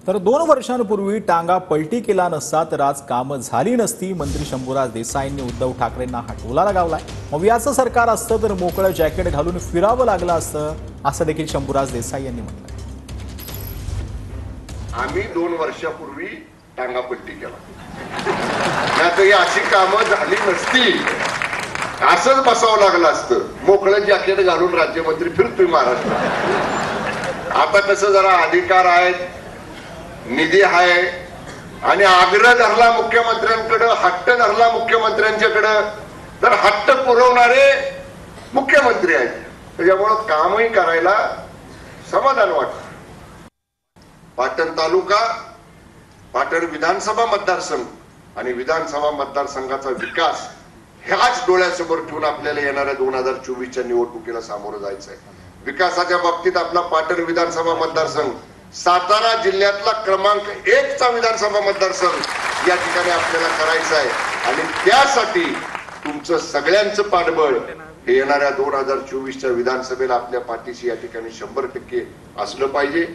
तर 2 वर्षांपूर्वी टांगा पलटी केला नसता तर आज कामं झाली नसती. मंत्री शंभूराज देसाईंनी उद्धव ठाकरेंना हा टोला लगावलाय. मग याचं सरकार असतं तर मोकळं जॅकेट घालून फिरावं लागलं असतं, असं देखील शंभूराज देसाई यांनी म्हटलं. आम्ही 2 वर्षापूर्वी टांगा पलटी केला, नाहीतर अशी कामं झाली नसती. असंच बसावं लागलं असतं, मोकळं जॅकेट घालून राज्यमंत्री फिरतोय महाराष्ट्रात. आता कसं जरा अधिकार आहेत, निधी आहे आणि आग्रह धरला मुख्यमंत्र्यांकडे, हट्ट धरला मुख्यमंत्र्यांच्याकडे, तर हट्ट पुरवणारे मुख्यमंत्री आहेत. त्याच्यामुळं कामही करायला समाधान वाटतं. पाटण तालुका, पाटण विधानसभा मतदारसंघ आणि विधानसभा मतदारसंघाचा विकास ह्याच डोळ्यासमोर ठेवून आपल्याला येणाऱ्या 2024च्या निवडणुकीला सामोरं जायचंय. विकासाच्या बाबतीत आपला पाटण विधानसभा मतदारसंघ सातारा जिल्ह्यातला क्रमांक 1 चा विधानसभा मतदारसंघ या ठिकाणी आपल्याला करायचा आहे. आणि त्यासाठी तुमचं सगळ्यांचं पाठबळ हे येणाऱ्या 2024च्या विधानसभेला आपल्या पाठीशी या ठिकाणी 100% असलं पाहिजे.